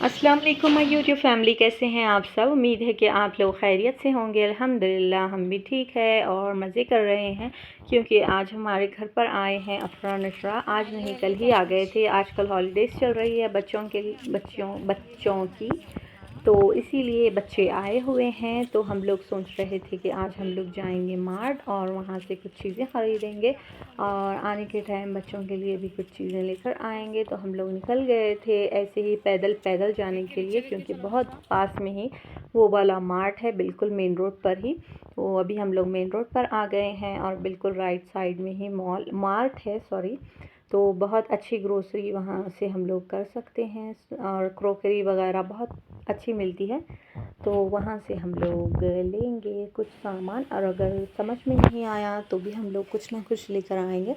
अस्सलाम वालेकुम my YouTube family, कैसे हैं आप सब। उम्मीद है कि आप लोग खैरियत से होंगे। अल्हम्दुलिल्लाह हम भी ठीक है और मज़े कर रहे हैं क्योंकि आज हमारे घर पर आए हैं अफरा नशरा। आज नहीं कल ही आ गए थे। आजकल हॉलीडेज़ चल रही है बच्चों की, तो इसीलिए बच्चे आए हुए हैं। तो हम लोग सोच रहे थे कि आज हम लोग जाएंगे मार्ट और वहाँ से कुछ चीज़ें ख़रीदेंगे और आने के टाइम बच्चों के लिए भी कुछ चीज़ें लेकर आएंगे। तो हम लोग निकल गए थे ऐसे ही पैदल पैदल जाने के लिए, क्योंकि बहुत पास में ही वो वाला मार्ट है, बिल्कुल मेन रोड पर ही। तो अभी हम लोग मेन रोड पर आ गए हैं और बिल्कुल राइट साइड में ही मार्ट है, सॉरी। तो बहुत अच्छी ग्रोसरी वहाँ से हम लोग कर सकते हैं और क्रोकरी वगैरह बहुत अच्छी मिलती है। तो वहाँ से हम लोग लेंगे कुछ सामान, और अगर समझ में नहीं आया तो भी हम लोग कुछ ना कुछ लेकर आएंगे।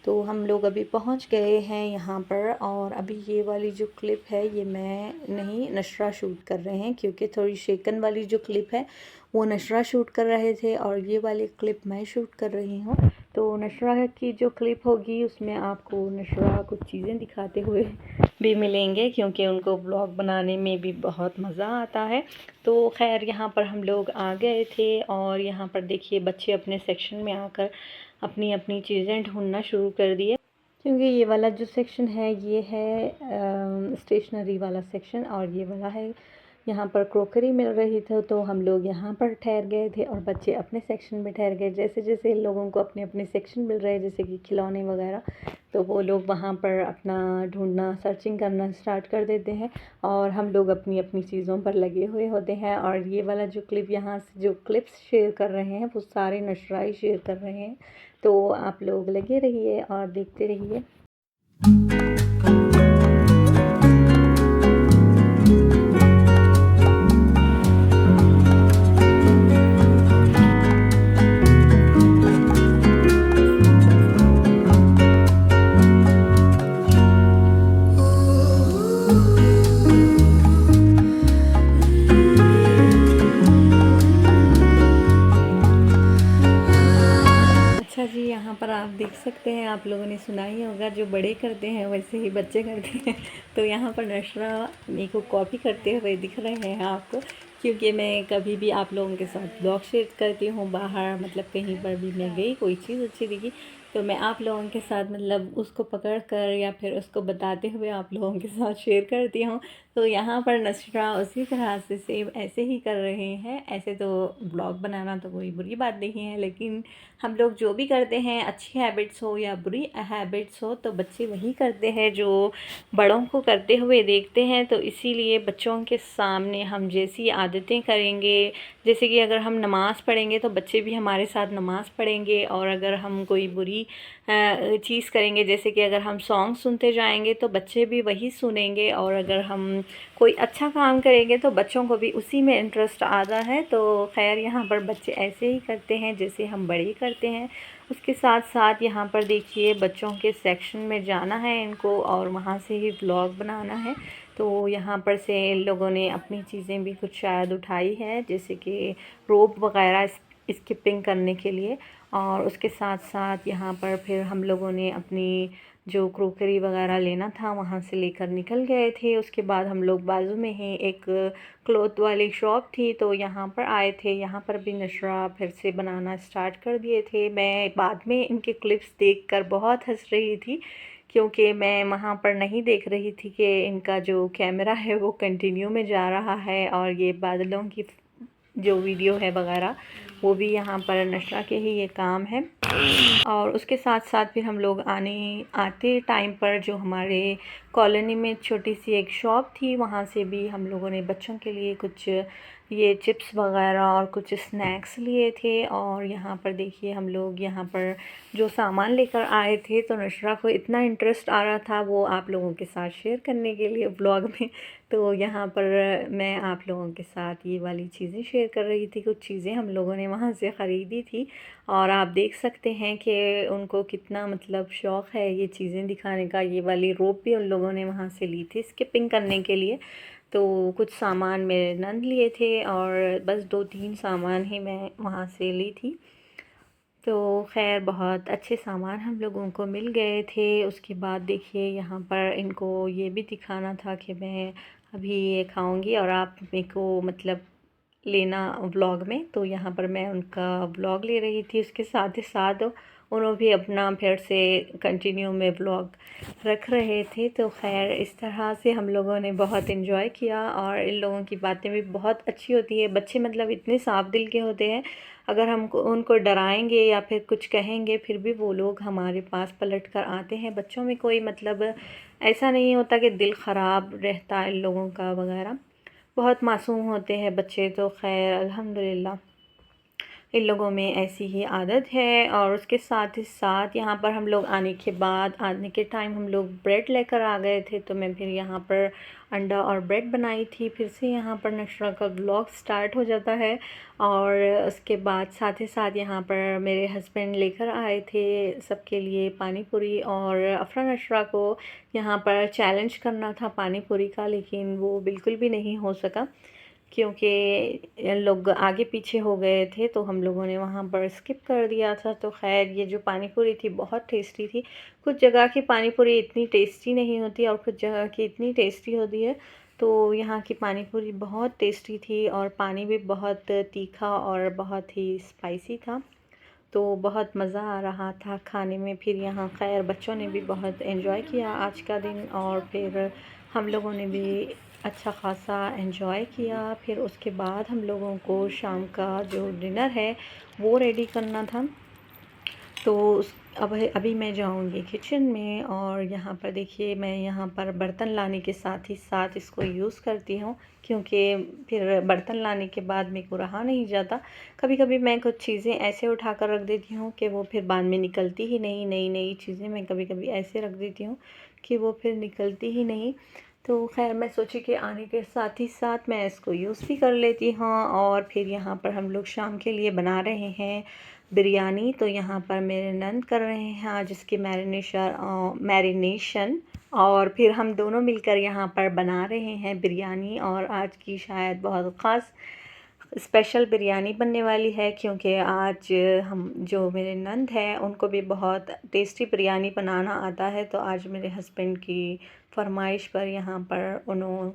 तो हम लोग अभी पहुँच गए हैं यहाँ पर, और अभी ये वाली जो क्लिप है ये मैं नहीं, नशरा शूट कर रहे हैं, क्योंकि थोड़ी शेकन वाली जो क्लिप है वो नशरा शूट कर रहे थे और ये वाली क्लिप मैं शूट कर रही हूँ। तो नशरा की जो क्लिप होगी उसमें आपको नशरा कुछ चीज़ें दिखाते हुए भी मिलेंगे, क्योंकि उनको ब्लॉग बनाने में भी बहुत मज़ा आता है। तो खैर यहाँ पर हम लोग आ गए थे और यहाँ पर देखिए बच्चे अपने सेक्शन में आकर अपनी अपनी चीज़ें ढूंढना शुरू कर दिए, क्योंकि ये वाला जो सेक्शन है ये है स्टेशनरी वाला सेक्शन, और ये वाला है यहाँ पर क्रोकरी मिल रही थी। तो हम लोग यहाँ पर ठहर गए थे और बच्चे अपने सेक्शन में ठहर गए। जैसे जैसे इन लोगों को अपने अपने सेक्शन मिल रहे हैं, जैसे कि खिलौने वगैरह, तो वो लोग वहाँ पर अपना ढूंढना, सर्चिंग करना स्टार्ट कर देते हैं और हम लोग अपनी अपनी चीज़ों पर लगे हुए होते हैं। और ये वाला जो क्लिप यहाँ से जो क्लिप्स शेयर कर रहे हैं वो सारे नशरा ही शेयर कर रहे हैं। तो आप लोग लगे रहिए और देखते रहिए। अच्छा जी, यहाँ पर आप देख सकते हैं, आप लोगों ने सुना ही होगा, जो बड़े करते हैं वैसे ही बच्चे करते हैं। तो यहाँ पर नशरा मेरे को कॉपी करते हुए दिख रहे हैं आपको, क्योंकि मैं कभी भी आप लोगों के साथ ब्लॉग शेयर करती हूँ बाहर, मतलब कहीं पर भी मैं गई, कोई चीज़ अच्छी दिखी तो मैं आप लोगों के साथ मतलब उसको पकड़ कर या फिर उसको बताते हुए आप लोगों के साथ शेयर करती हूँ। तो यहाँ पर नशरा उसी तरह से सेम ऐसे ही कर रहे हैं। ऐसे तो ब्लॉग बनाना तो कोई बुरी बात नहीं है, लेकिन हम लोग जो भी करते हैं, अच्छी हैबिट्स हो या बुरी हैबिट्स हो, तो बच्चे वही करते हैं जो बड़ों को करते हुए देखते हैं। तो इसीलिए बच्चों के सामने हम जैसी आदतें करेंगे, जैसे कि अगर हम नमाज़ पढ़ेंगे तो बच्चे भी हमारे साथ नमाज़ पढ़ेंगे, और अगर हम कोई बुरी चीज़ करेंगे, जैसे कि अगर हम सॉन्ग सुनते जाएंगे तो बच्चे भी वही सुनेंगे, और अगर हम कोई अच्छा काम करेंगे तो बच्चों को भी उसी में इंटरेस्ट आता है। तो खैर यहाँ पर बच्चे ऐसे ही करते हैं जैसे हम बड़े करते हैं। उसके साथ साथ यहाँ पर देखिए बच्चों के सेक्शन में जाना है इनको और वहाँ से ही व्लॉग बनाना है। तो यहाँ पर से इन लोगों ने अपनी चीज़ें भी कुछ शायद उठाई है, जैसे कि रोप वगैरह स्किपिंग करने के लिए। और उसके साथ साथ यहाँ पर फिर हम लोगों ने अपनी जो क्रोकरी वगैरह लेना था वहाँ से लेकर निकल गए थे। उसके बाद हम लोग बाजू में ही एक क्लॉथ वाली शॉप थी, तो यहाँ पर आए थे। यहाँ पर भी नशरा फिर से बनाना स्टार्ट कर दिए थे। मैं बाद में इनके क्लिप्स देखकर बहुत हंस रही थी, क्योंकि मैं वहाँ पर नहीं देख रही थी कि इनका जो कैमरा है वो कंटिन्यू में जा रहा है, और ये बादलों की जो वीडियो है वगैरह वो भी यहाँ पर नशरा के ही ये काम है। और उसके साथ साथ फिर हम लोग आते टाइम पर जो हमारे कॉलोनी में छोटी सी एक शॉप थी, वहाँ से भी हम लोगों ने बच्चों के लिए कुछ ये चिप्स वगैरह और कुछ स्नैक्स लिए थे। और यहाँ पर देखिए हम लोग यहाँ पर जो सामान लेकर आए थे, तो नशरा को इतना इंटरेस्ट आ रहा था वो आप लोगों के साथ शेयर करने के लिए ब्लॉग में। तो यहाँ पर मैं आप लोगों के साथ ये वाली चीज़ें शेयर कर रही थी। कुछ चीज़ें हम लोगों ने वहाँ से ख़रीदी थी, और आप देख सकते हैं कि उनको कितना मतलब शौक़ है ये चीज़ें दिखाने का। ये वाली रोप भी उन लोगों ने वहाँ से ली थी स्किपिंग करने के लिए। तो कुछ सामान मेरे नंद लिए थे और बस 2-3 सामान ही मैं वहाँ से ली थी। तो खैर बहुत अच्छे सामान हम लोगों को मिल गए थे। उसके बाद देखिए यहाँ पर इनको ये भी दिखाना था कि मैं अभी ये खाऊंगी और आप मेरे को मतलब लेना व्लॉग में। तो यहाँ पर मैं उनका व्लॉग ले रही थी, उसके साथ ही साथ उन्होंने भी अपना फिर से कंटिन्यू में व्लॉग रख रहे थे। तो खैर इस तरह से हम लोगों ने बहुत इन्जॉय किया और इन लोगों की बातें भी बहुत अच्छी होती है। बच्चे मतलब इतने साफ दिल के होते हैं, अगर हम उनको डराएंगे या फिर कुछ कहेंगे फिर भी वो लोग हमारे पास पलट कर आते हैं। बच्चों में कोई मतलब ऐसा नहीं होता कि दिल ख़राब रहता है इन लोगों का वगैरह, बहुत मासूम होते हैं बच्चे। तो खैर अल्हम्दुलिल्लाह इन लोगों में ऐसी ही आदत है। और उसके साथ ही साथ यहाँ पर हम लोग आने के टाइम हम लोग ब्रेड लेकर आ गए थे। तो मैं फिर यहाँ पर अंडा और ब्रेड बनाई थी। फिर से यहाँ पर नशरा का व्लॉग स्टार्ट हो जाता है। और उसके बाद साथ ही साथ यहाँ पर मेरे हस्बैंड लेकर आए थे सबके लिए पानी पूरी, और अफरा नशरा को यहाँ पर चैलेंज करना था पानी पूरी का, लेकिन वो बिल्कुल भी नहीं हो सका क्योंकि लोग आगे पीछे हो गए थे। तो हम लोगों ने वहाँ पर स्किप कर दिया था। तो खैर ये जो पानी पूरी थी बहुत टेस्टी थी। कुछ जगह की पानी पूरी इतनी टेस्टी नहीं होती और कुछ जगह की इतनी टेस्टी होती है। तो यहाँ की पानी पूरी बहुत टेस्टी थी और पानी भी बहुत तीखा और बहुत ही स्पाइसी था। तो बहुत मज़ा आ रहा था खाने में। फिर यहाँ खैर बच्चों ने भी बहुत एंजॉय किया आज का दिन, और फिर हम लोगों ने भी अच्छा ख़ासा एंजॉय किया। फिर उसके बाद हम लोगों को शाम का जो डिनर है वो रेडी करना था। तो अभी मैं जाऊंगी किचन में, और यहाँ पर देखिए मैं यहाँ पर बर्तन लाने के साथ ही साथ इसको यूज़ करती हूँ, क्योंकि फिर बर्तन लाने के बाद मेरे को रहा नहीं जाता। कभी कभी मैं कुछ चीज़ें ऐसे उठा कर रख देती हूँ कि वो फिर बाद में निकलती ही नहीं। नई नई चीज़ें मैं कभी कभी ऐसे रख देती हूँ कि वो फिर निकलती ही नहीं। तो खैर मैं सोची कि आने के साथ ही साथ मैं इसको यूज़ भी कर लेती हूँ। और फिर यहाँ पर हम लोग शाम के लिए बना रहे हैं बिरयानी। तो यहाँ पर मेरे नंद कर रहे हैं आज इसकी मैरिनेशन, और फिर हम दोनों मिलकर यहाँ पर बना रहे हैं बिरयानी। और आज की शायद बहुत ख़ास स्पेशल बिरयानी बनने वाली है, क्योंकि आज हम जो मेरे नंद हैं उनको भी बहुत टेस्टी बिरयानी बनाना आता है। तो आज मेरे हस्बैंड की फरमाइश पर यहाँ पर उन्होंने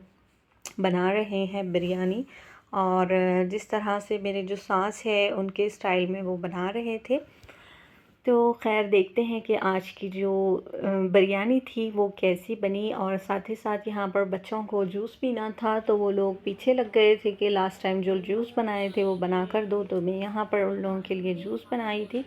बना रहे हैं बिरयानी, और जिस तरह से मेरे जो सास है उनके स्टाइल में वो बना रहे थे। तो खैर देखते हैं कि आज की जो बिरयानी थी वो कैसी बनी। और साथ ही साथ यहाँ पर बच्चों को जूस पीना था, तो वो लोग पीछे लग गए थे कि लास्ट टाइम जो जूस बनाए थे वो बना कर दो। तो मैं यहाँ पर उन लोगों के लिए जूस बनाई थी।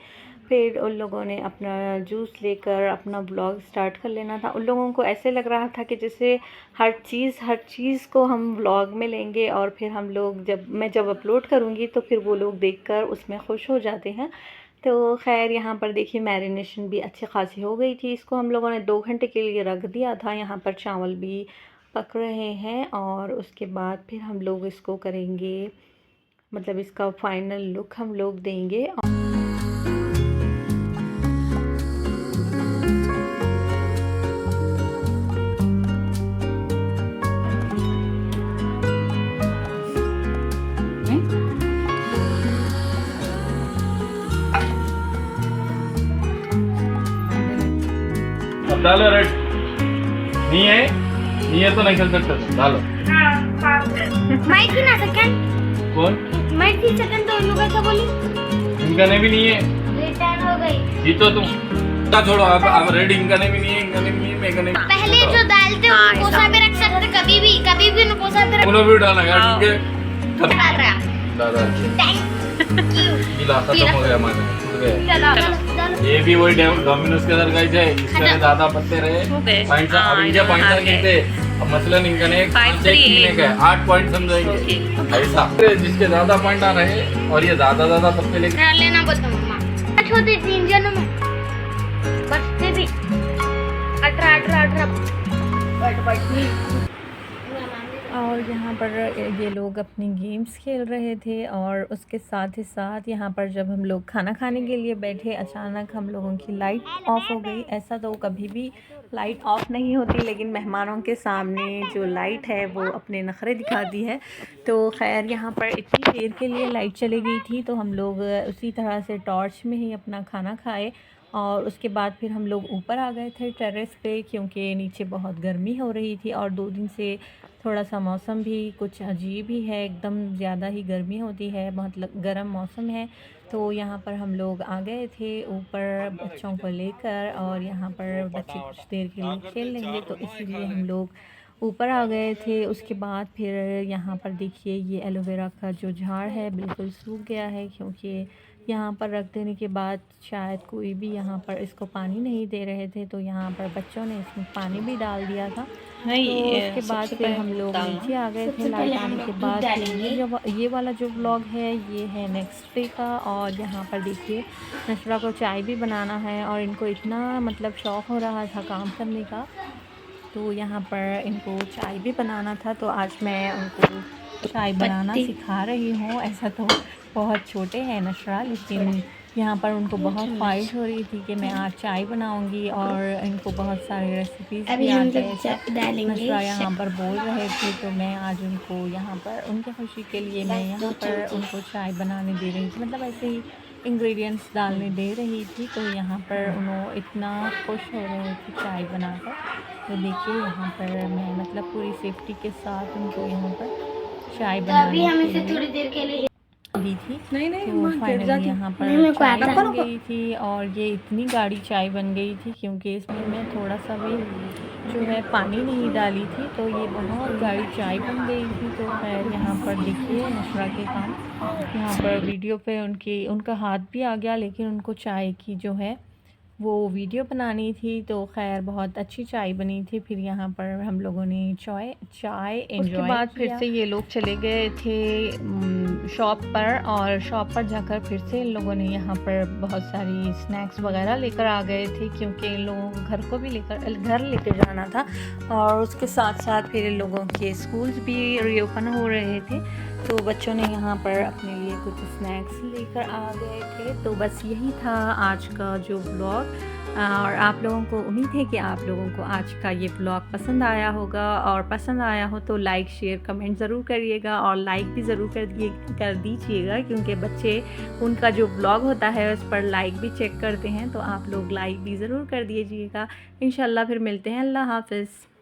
फिर उन लोगों ने अपना जूस लेकर अपना ब्लॉग स्टार्ट कर लेना था। उन लोगों को ऐसे लग रहा था कि जैसे हर चीज़ को हम व्लॉग में लेंगे, और फिर हम लोग जब अपलोड करूँगी तो फिर वो लोग देखकर उसमें खुश हो जाते हैं। तो खैर यहाँ पर देखिए मैरिनेशन भी अच्छी खासी हो गई थी। इसको हम लोगों ने 2 घंटे के लिए रख दिया था। यहाँ पर चावल भी पक रहे हैं, और उसके बाद फिर हम लोग इसको करेंगे, मतलब इसका फाइनल लुक हम लोग देंगे। डालो रेड, नहीं है तो नहीं खेल सकते। डालो मैं थी ना सेकंड, कौन मैं थी सेकंड, तो इनको कैसे बोली? इनका ने भी नहीं है, रिटर्न हो गई। जीतो तुम। छोड़ो अब रेड इनका ने भी नहीं है, इनका ने भी नहीं है, मेरे का ने भी। पहले जो डालते हो वो कोसा में रख सकते, कभी भी कोसा में रख। उन्होंने भी डाला यार, क्योंकि डाल रहा दादा थैंक यू। गिला खत्म हो गया हमारा, टूट गया। चलो ये भी वही डोमिनोज के अंदर गए थे, इसके ज्यादा पत्ते रहे पॉइंट्स। अब इनके पॉइंट्स गिनते, अब मसलन इनका ने 8 पॉइंट समझाएंगे ऐसा, जिसके ज्यादा पॉइंट आ रहे हैं और ये ज्यादा पत्ते लेके लेना बोलता मम्मा। छोटी 3 जनों में बचते भी 18 और यहाँ पर ये लोग अपनी गेम्स खेल रहे थे। और उसके साथ ही साथ यहाँ पर जब हम लोग खाना खाने के लिए बैठे, अचानक हम लोगों की लाइट ऑफ हो गई। ऐसा तो कभी भी लाइट ऑफ नहीं होती, लेकिन मेहमानों के सामने जो लाइट है वो अपने नखरे दिखाती है। तो खैर यहाँ पर इतनी देर के लिए लाइट चली गई थी, तो हम लोग उसी तरह से टॉर्च में ही अपना खाना खाए। और उसके बाद फिर हम लोग ऊपर आ गए थे टेरेस पे, क्योंकि नीचे बहुत गर्मी हो रही थी और 2 दिन से थोड़ा सा मौसम भी कुछ अजीब ही है, एकदम ज़्यादा ही गर्मी होती है, बहुत गर्म मौसम है। तो यहाँ पर हम लोग आ गए थे ऊपर बच्चों को लेकर, और यहाँ पर बच्चे कुछ देर के लिए खेल लेंगे, तो इसीलिए हम लोग ऊपर आ गए थे। उसके बाद फिर यहाँ पर देखिए ये एलोवेरा का जो झाड़ है बिल्कुल सूख गया है, क्योंकि यहाँ पर रख देने के बाद शायद कोई भी यहाँ पर इसको पानी नहीं दे रहे थे, तो यहाँ पर बच्चों ने इसमें पानी भी डाल दिया था। तो उसके बाद फिर हम लोग नीचे आ गए थे लाइट आने के बाद। ये वाला जो व्लॉग है ये है नेक्स्ट डे का, और यहाँ पर देखिए नशरा को चाय भी बनाना है, और इनको इतना मतलब शौक़ हो रहा था काम करने का, तो यहाँ पर इनको चाय भी बनाना था। तो आज मैं उनको चाय बनाना सिखा रही हूँ। ऐसा तो बहुत छोटे हैं नशरा, लेकिन यहाँ पर उनको बहुत ख्वाहिश हो रही थी कि मैं आज चाय बनाऊँगी, और इनको बहुत सारी रेसिपीज़ भी आती है। नशरा यहाँ पर बोल रहे थे, तो मैं आज उनको यहाँ पर उनके खुशी के लिए मैं यहाँ पर उनको चाय बनाने दे रही थी, मतलब ऐसे ही इंग्रेडिएंट्स डालने दे रही थी। तो यहाँ पर उन्होंने इतना खुश हो रहे थे चाय बनाकर। तो देखिए यहाँ पर मैं मतलब पूरी सेफ्टी के साथ उनको यहाँ पर चाय बनाने के लिए दी थी। तो फाइनली यहाँ पर चाय बन गई थी, और ये इतनी गाढ़ी चाय बन गई थी क्योंकि इसमें मैं थोड़ा सा भी जो है पानी नहीं डाली थी, तो ये बहुत गाढ़ी चाय बन गई थी। तो खैर यहाँ पर देखिए नशरा के काम, यहाँ पर वीडियो पे उनका हाथ भी आ गया, लेकिन उनको चाय की जो है वो वीडियो बनानी थी। तो खैर बहुत अच्छी चाय बनी थी। फिर यहाँ पर हम लोगों ने चाय एंजॉय। उसके बाद फिर से ये लोग चले गए थे शॉप पर, और शॉप पर जाकर फिर से इन लोगों ने यहाँ पर बहुत सारी स्नैक्स वगैरह लेकर आ गए थे, क्योंकि इन लोगों को घर को भी घर लेकर जाना था, और उसके साथ साथ फिर इन लोगों के स्कूल्स भी रीओपन हो रहे थे, तो बच्चों ने यहाँ पर अपने लिए कुछ स्नैक्स लेकर आ गए थे। तो बस यही था आज का जो व्लॉग, और आप लोगों को उम्मीद है कि आप लोगों को आज का ये व्लॉग पसंद आया होगा, और पसंद आया हो तो लाइक शेयर कमेंट ज़रूर करिएगा, और लाइक भी ज़रूर कर दीजिएगा, क्योंकि बच्चे उनका जो व्लॉग होता है उस पर लाइक भी चेक करते हैं, तो आप लोग लाइक भी ज़रूर कर दीजिएगा। इंशाल्लाह फिर मिलते हैं। अल्लाह हाफ़िज़।